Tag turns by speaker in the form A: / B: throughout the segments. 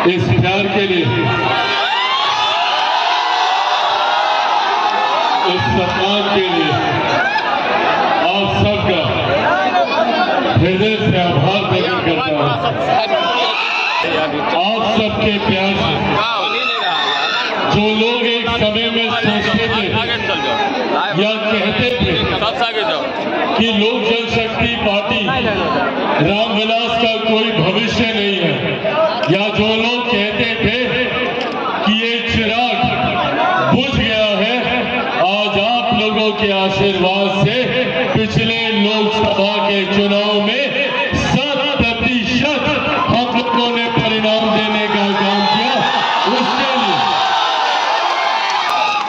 A: इस प्यार के लिए, इस सम्मान के लिए आप सबका हृदय से आभार प्रकट करता हूँ। आप सबके प्यार से जो लोग एक समय में सोचते थे या कहते थे कि लोक जनशक्ति पार्टी रामविलास का कोई भविष्य नहीं है, या जो लोग कहते थे कि ये चिराग बुझ गया है, आज आप लोगों के आशीर्वाद से पिछले लोकसभा के चुनाव में 100% हम लोगों ने परिणाम देने का काम किया।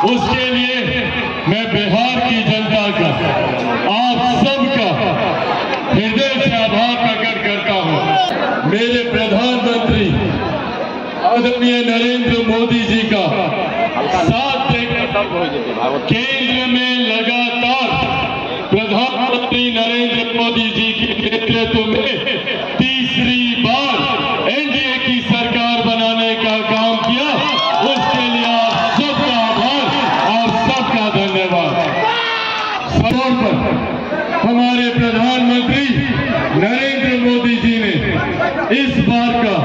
A: उसके लिए मैं बिहार की जनता का, आप सबका हृदय से आभार प्रकट करता हूं। मेरे प्रधानमंत्री आदरणीय नरेंद्र मोदी जी का साथ देकर केंद्र में लगातार प्रधानमंत्री नरेंद्र मोदी जी के नेतृत्व में तीसरी बार एनडीए की सरकार बनाने का काम किया। उसके लिए आप सबका आभार, आप सबका धन्यवाद। सदन पर हमारे प्रधानमंत्री नरेंद्र मोदी जी ने इस बार का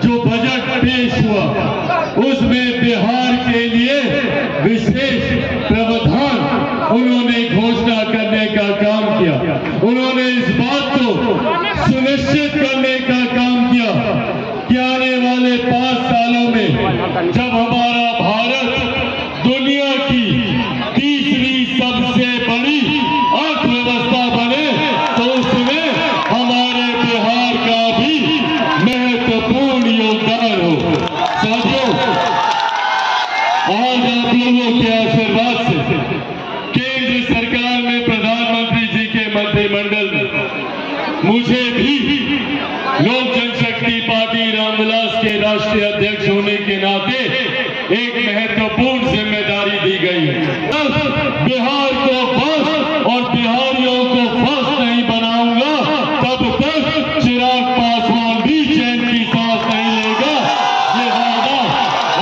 A: जो बजट पेश हुआ उसमें बिहार के लिए विशेष प्रावधान उन्होंने घोषणा करने का काम किया। उन्होंने इस बात को सुनिश्चित करने का काम किया कि आने वाले 5 सालों में जब हमारा भारत दुनिया की तीसरी सबसे बड़ी अर्थव्यवस्था बने तो उसमें हमारे बिहार का भी महत्वपूर्ण योगदान हो। साथियों, आज आप लोगों के आशीर्वाद से केंद्र सरकार में प्रधानमंत्री जी के मंत्रिमंडल में मुझे भी लोक जनशक्ति पार्टी रामविलास के राष्ट्रीय अध्यक्ष होने के नाते एक महत्वपूर्ण जिम्मेदारी दी गई है। बिहार को बस और बिहारियों को फर्स्ट नहीं बनाऊंगा तब तक चिराग पासवान भी चैन की सांस नहीं लेगा। ये वादा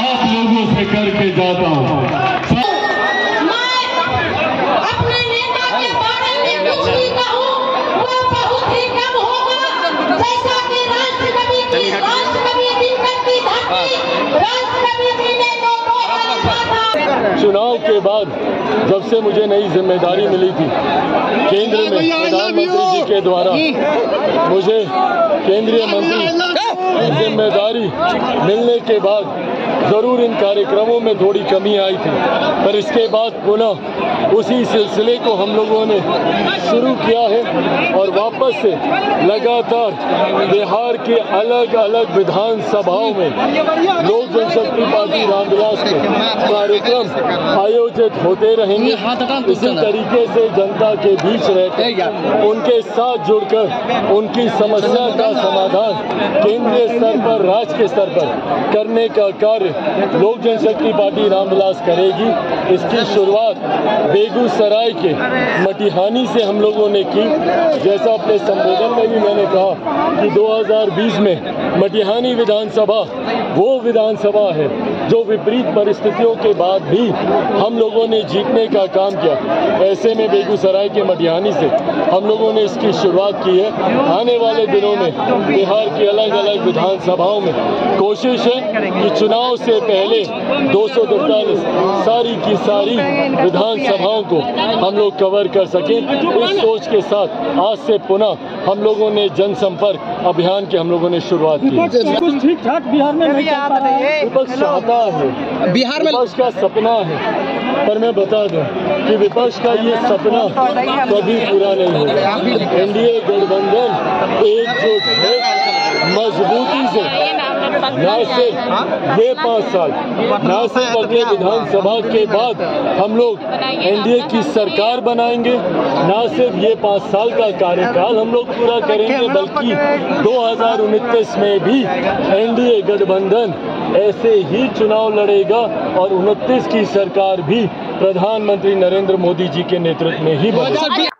A: आप लोगों से करके जाता हूँ। चुनाव के बाद जब से मुझे नई जिम्मेदारी मिली थी केंद्र में प्रधानमंत्री जी के द्वारा, मुझे केंद्रीय मंत्री की जिम्मेदारी मिलने के बाद जरूर इन कार्यक्रमों में थोड़ी कमी आई थी, पर इसके बाद पुनः उसी सिलसिले को हम लोगों ने शुरू किया है और वापस से लगातार बिहार के अलग अलग विधानसभाओं में लोक जनशक्ति पार्टी रामविलास के कार्यक्रम आयोजित होते रहेंगे। इसी तरीके से जनता के बीच रहकर उनके साथ जुड़कर उनकी समस्या का समाधान केंद्रीय स्तर पर, राज्य के स्तर पर करने का कार्य लोक जनशक्ति पार्टी रामविलास करेगी। इसकी शुरुआत बेगूसराय के मटिहानी से हम लोगों ने की। जैसा अपने संबोधन में भी मैंने कहा कि 2020 में मटिहानी विधानसभा वो विधानसभा है जो विपरीत परिस्थितियों के बाद भी हम लोगों ने जीतने का काम किया। ऐसे में बेगूसराय के मटिहानी से हम लोगों ने इसकी शुरुआत की है। आने वाले दिनों में बिहार की अलग अलग विधानसभाओं में कोशिश है कि चुनाव से पहले 243 सारी की सारी विधानसभाओं को हम लोग कवर कर सकें। इस सोच के साथ आज से पुनः हम लोगों ने जनसंपर्क अभियान की हम लोगों ने शुरुआत की।
B: कुछ ठीक ठाक बिहार में नहीं चल पा है।
A: विपक्ष चाहता है, बिहार में विपक्ष का सपना है, पर मैं बता दूं कि विपक्ष का ये सपना कभी पूरा नहीं होगा। एनडीए गठबंधन एकजुट है, मजबूती से न सिर्फ ये 5 साल, न सिर्फ अगले विधानसभा के बाद हम लोग एनडीए की सरकार बनाएंगे, न सिर्फ ये 5 साल का कार्यकाल हम लोग पूरा करेंगे, बल्कि 2029 में भी एनडीए गठबंधन ऐसे ही चुनाव लड़ेगा और 29 की सरकार भी प्रधानमंत्री नरेंद्र मोदी जी के नेतृत्व में ही बनेगी।